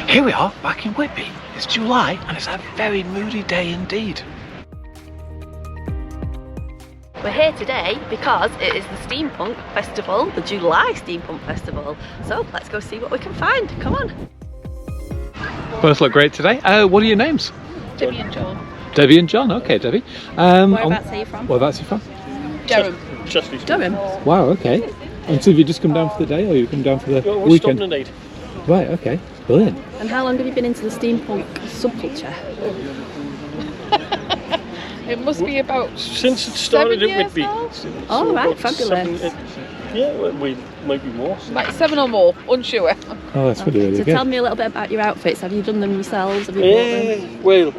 Here we are, back in Whitby. It's July and it's a very moody day indeed. We're here today because it is the Steampunk Festival, the July Steampunk Festival. So let's go see what we can find. Come on. Both look great today. What are your names? Debbie and John. Debbie and John. Okay, Debbie. Whereabouts are you from? Whereabouts are you from? Durham. Durham. Wow. Okay. And so have you just come down for the day, or you come down for the weekend? Stopping at 8. Right. Okay. Brilliant. And how long have you been into the steampunk subculture? It must be about Since it started 7 at years Whitby. now? Oh, right, About fabulous. 7, yeah, well, we might be more. Like 7 or more, unsure. Oh, that's really, really So good. tell me a little bit about your outfits. Have you done them yourselves? Have you bought them? Well,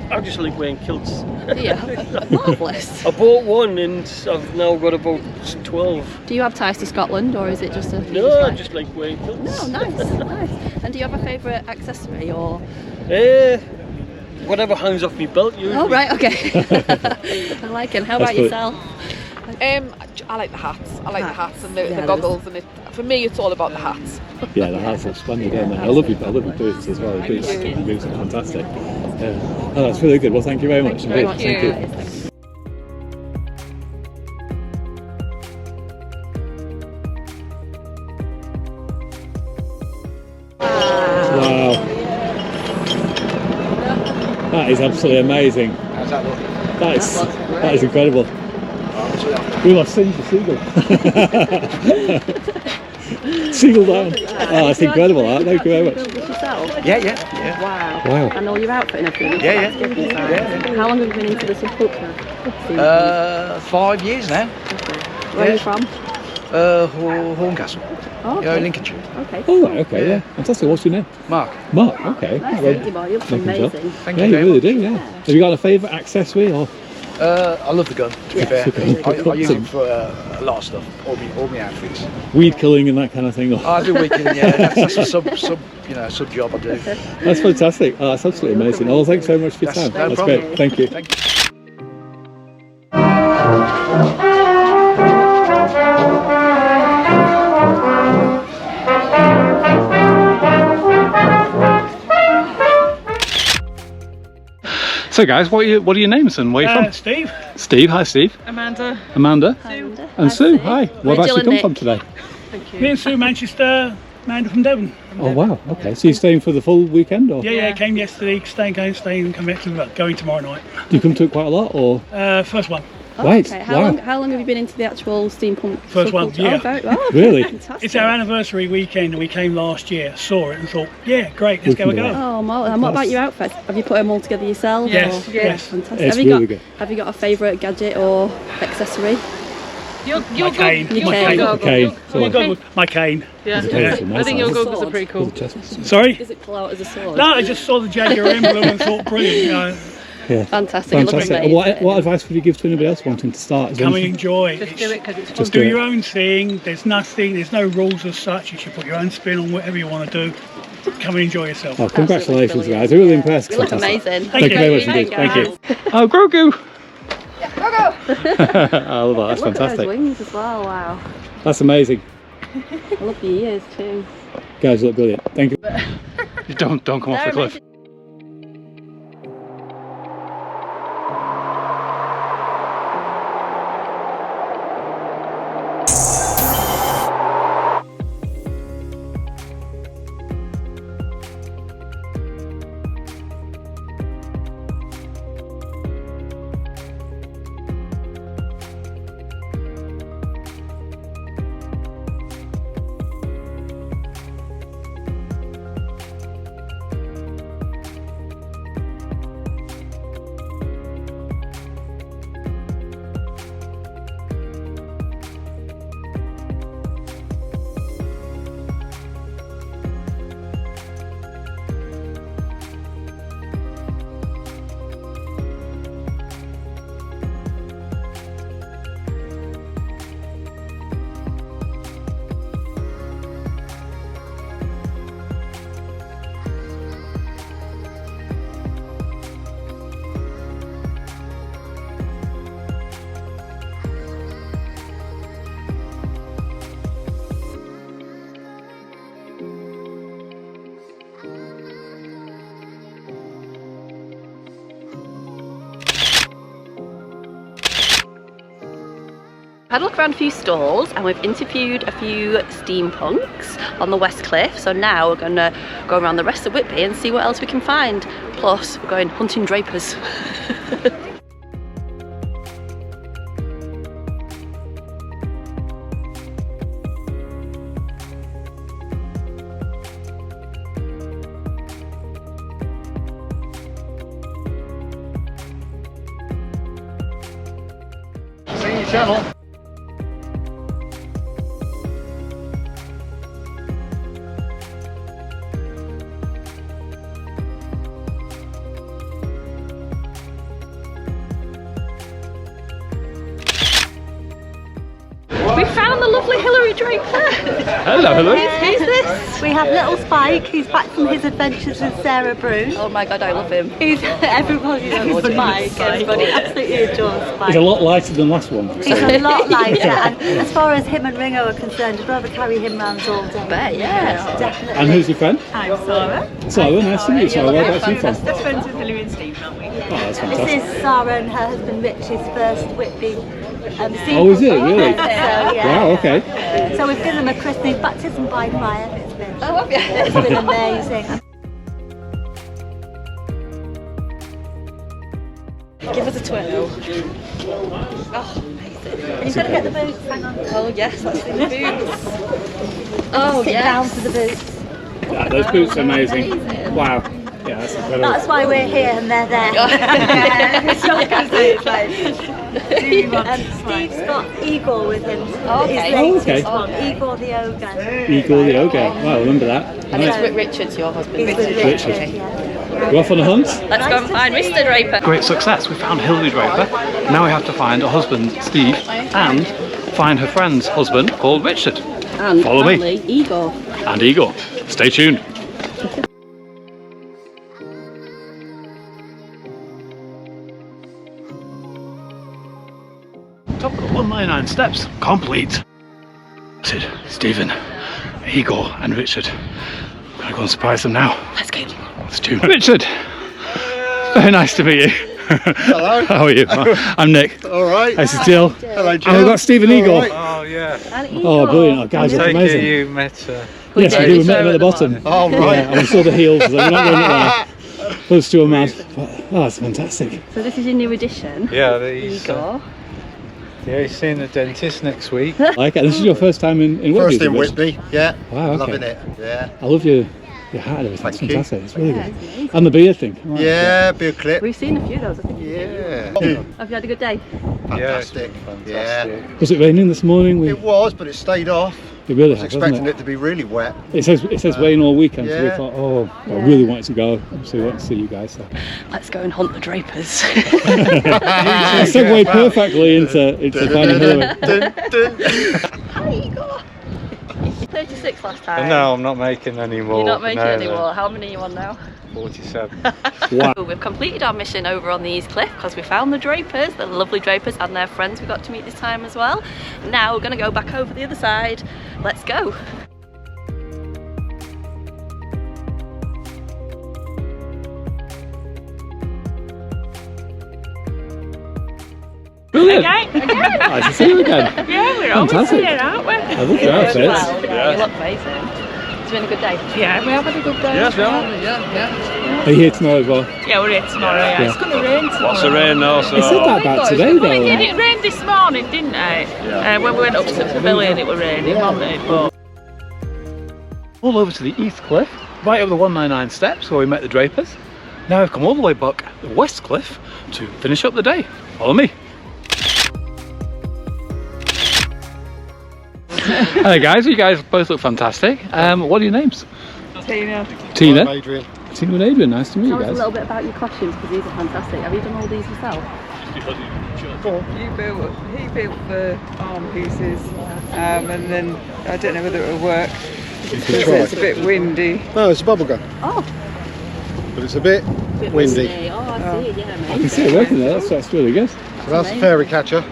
I just like wearing kilts. Yeah, marvellous. I bought one and I've now got about 12. Do you have ties to Scotland, or is it just a... No, I just like wearing kilts. Oh, nice, nice. And do you have a favourite accessory, or...? Whatever hangs off my belt usually. Oh, right, okay. I like it. How about good. yourself? I like the hats. I like the hats and the goggles, and for me it's all about the hats. Yeah, the hats are splendid, aren't they? I love your boots as well. The boots are fantastic. Yeah. Oh, that's really good. Well, thank you very much. Very Indeed. much. Thank you. Wow. That is absolutely amazing. How's that look? That is incredible. We lost the seagull. Seagull down. Oh, that's incredible. That. Thank you very much. Build this yourself? Yeah. Wow. Wow. And all your outfit and everything? Yeah. How long have you been into the subculture? 5 years now. Where are you from? Horncastle. Oh, okay. Lincolnshire. Okay. Oh, right, okay, yeah. Fantastic. What's your name? Mark. Mark, okay. Nice Well, to meet you, boy. You look thank you, Joe. amazing. Thank yeah, you you very really much. do, yeah. Have you got a favourite accessory, or? I love the gun, to be fair. Okay. I use it for a lot of stuff, all my outfits. Weed killing and that kind of thing? Or? I do weekend, yeah. That's a sub job I do. That's fantastic. Oh, that's absolutely amazing. Oh, thanks very much for your time. No That's problem. great. Thank you. Thank you. So, guys, what are your names and where are you from? Steve. Steve. Hi, Steve. Amanda. Amanda. Amanda. And Sue. Hi. Where Jill have you and come Nick. from today? Me and Sue, Manchester, Amanda from Devon. Oh, wow. Okay. So you're staying for the full weekend, or? Yeah, came yesterday, staying, and come back to going tomorrow night. Do you come to it quite a lot, or? First one. Oh, Right, okay. wow. How long have you been into the actual steampunk First one, subculture? yeah. Oh, Really? Fantastic. It's our anniversary weekend and we came last year, saw it and thought, yeah, great, let's go We can a do go. Oh, and what about your outfits? Have you put them all together yourself? Yes, or? yes. Fantastic. It's have you really got good. Have you got a favourite gadget or accessory? Your cane. Your My cane. cane. Okay. So, My goggles. My cane. Yeah. Yeah. I think your goggles are Sword. pretty cool. Sorry? Does it pull out as a sword? No, I just saw the Jaguar emblem and thought, brilliant, you know, yeah. Fantastic. It looks Fantastic. amazing. What advice would you give to anybody else wanting to start? Is there come and anything- enjoy. Just do it because it's fun. Just Do do your it. own thing, there's no rules as such, you should put your own spin on whatever you want to do. Come and enjoy yourself. Oh, congratulations, Absolutely guys. I'm really impressed. You look Fantastic. amazing. Thank you very much Thank indeed. Thank you. you. Oh, Grogu! I love that. That's Look at those fantastic. wings as well. Wow. That's amazing. I love the ears too. Guys, you look brilliant. Thank you. Don't come off the cliff. had a look around a few stalls and we've interviewed a few steampunks on the West Cliff. So now we're gonna go around the rest of Whitby and see what else we can find. Plus, we're going hunting drapers. Channel. We found the lovely Hilary Draper. Hello, hello. Who's this? We have little Spike, who's back from his adventures with Sarah Broom. Oh my god, I love him. He's everybody loves Spike. Everybody absolutely adores Spike. He's a lot lighter than last one. He's a lot lighter, and as far as him and Ringo are concerned, I'd rather carry him round all day. Bet, yeah. Definitely. And who's your friend? I'm Sarah. Sarah, nice to meet you. Sarah, where about you from? Best friends with Hilary and Steve, aren't we? Oh, that's This fantastic. is Sarah and her husband Rich's first Whitby. Oh, is it really? So, yeah. Wow, okay. So we've given them a christening baptism by fire. It's been, have you? it's been amazing. Give us a twirl. Oh, You've got to get the boots, hang on. oh yes, let's see the boots. Oh Sit yes. down for the boots. Yeah, those boots are amazing. Wow. Yeah, that's incredible. That's why we're here and they're there. And Steve's got Igor with him. Okay. His latest Oh, one, Igor the Ogre. Igor the Ogre. Wow, remember that. And it's Nice. with Richard's, your husband. He's with Richard. Richard, yeah. Go off on a hunt? Let's go and find Mr. Draper. Great success. We found Hilary Draper. Now we have to find her husband, Steve, and find her friend's husband called Richard. And Follow me. family, Igor. And Igor. Stay tuned. Top of the 199 steps complete. Sid, Stephen, Igor, and Richard. I'm gonna go and surprise them now. Let's go. Let's tune. Richard, very nice to meet you. Hello. How are you? I'm Nick. All right. This is Jill. Hello, Jill. And we've got Stephen Igor. All right. Oh yeah. And Oh, Igor. brilliant. Oh, guys, that's Take amazing. it you met Yes, we did. do. We met him at the bottom. Oh, right. Yeah, and we saw the heels, so we're not going up there. Those two are mad. But, oh, that's fantastic. So this is your new edition. Yeah, he's Igor. yeah, he's seeing the dentist next week. Like it. This is your first time in Whitby. First is it, in Rich? Whitby, yeah. Wow, okay. Loving it, yeah. I love your hat and everything. Thank It's you. fantastic. It's really Yeah, good. it's amazing. And the beard thing. Right. Yeah, be a clip. We've seen a few of those, I think. Yeah. Have you had a good day? Fantastic. Yeah. Fantastic. Was it raining this morning? It was, but it stayed off. It really I was has, expecting hasn't it to be really wet. it says rain all weekend, so we Yeah. thought, oh, I really wanted to go. So we want to see you guys. So. Let's go and hunt the Drapers. I segued perfectly into finding Hilary. Dun, dun. Hi, Igor. 36 last time. And no, I'm not making any more. You're not making no, any no. more. How many are you on now? 47. Wow. We've completed our mission over on the East Cliff because we found the Drapers, the lovely Drapers, and their friends we got to meet this time as well. Now we're going to go back over the other side. Let's go. Brilliant. Nice to see you again. Yeah, we're Fantastic. always here, aren't we? I love your outfits. Well, yeah, you look amazing. It's been a good day. Yeah, we have had a good day. Yes, we are. Are you here tomorrow as well? Yeah, we're here tomorrow, yeah. Yeah. It's going to rain tomorrow. Lots of rain though, so. It said that about today Well, it did. though. It rained this morning, didn't it? When we went up to the pavilion, it was raining, wasn't it? But All over to the East Cliff, right over the 199 steps where we met the Drapers. Now we've come all the way back the West Cliff to finish up the day. Follow me. Hello guys, you guys both look fantastic. What are your names? Tina. Tina. I'm Adrian. Tina and Adrian, nice to meet Tell you us a guys. little bit about your costumes because these are fantastic. Have you done all these yourself? He built the arm pieces, and then I don't know whether it'll work. It's a bit windy. No, it's a bubble gun, Oh, but it's a bit windy. oh, I see. Yeah, I can see it working there, that's really good. So that's the fairy catcher.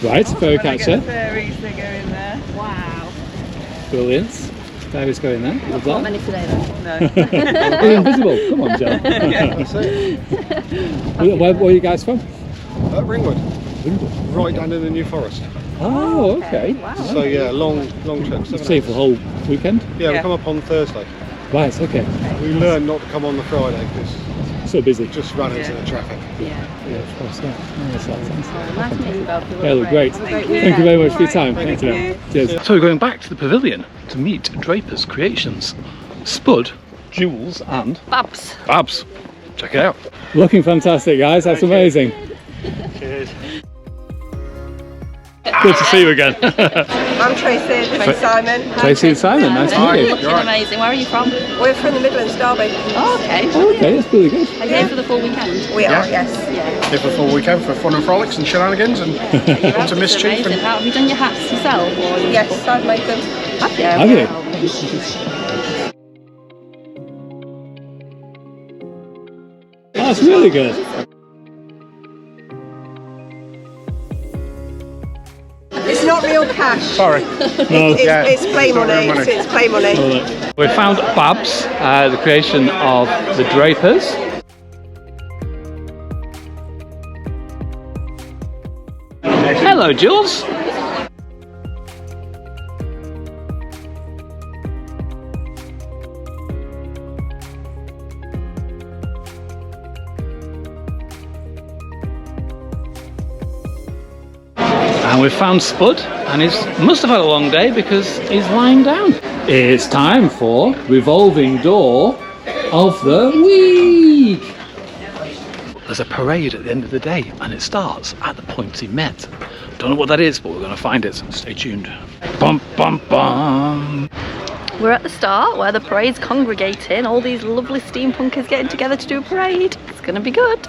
Right, fairy When I catcher. get fairies, they go in there. Wow. Brilliant. Fairies going there. Love Not that. many today then. No. We're invisible. Come on, Joe. That's it. Where are you guys from? Ringwood, Ringwood. right down in the New Forest. Oh, okay. Wow. So yeah, long trip. Stay for the whole weekend? Yeah, we Yeah. come up on Thursday. Right, okay. We learned not to come on the Friday because So busy. just run into the traffic. Yeah. Yeah, of course, yeah. Oh, that's sense. Nice to meet you both. Yeah, look great. Thank you very much for your time. Thank you. Cheers. So we're going back to the pavilion to meet Draper's creations. Spud, Jules and Babs. Babs. Check it out. Looking fantastic, guys. That's amazing. Cheers. Good to see you again. I'm Tracy, this is Simon. Tracy and Simon, nice to meet you. Looking amazing. Where are you from? We're from the Midlands, Derby. Oh, okay. Oh, okay, that's really good. Are you here for the full weekend? We are, yes. Yeah. Here for a full weekend for fun and frolics and shenanigans and That's to mischief. amazing. And How have you done your hats yourself? Or you Yes, I've made them. Have you? Have you? That's really good. It's not real cash. sorry. No. It's play It's not money. real money. It's play money. We found Babs, the creation of the Drapers. Hello, Jules. And we've found Spud, and he must have had a long day because he's lying down. It's time for Revolving Door of the Week. There's a parade at the end of the day, and it starts at the Pointy Met. Don't know what that is, but we're going to find it. Stay tuned. Bum, bum, bum. We're at the start where the parade's congregating. All these lovely steampunkers getting together to do a parade. It's going to be good.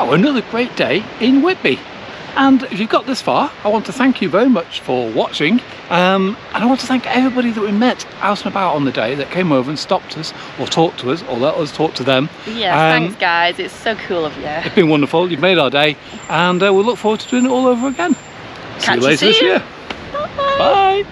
Wow, another great day in Whitby. And if you've got this far, I want to thank you very much for watching. And I want to thank everybody that we met out and about on the day that came over and stopped us or talked to us or let us talk to them. Yeah, thanks guys, it's so cool of you. It's been wonderful, you've made our day, and we'll look forward to doing it all over again. See you later this year. Bye.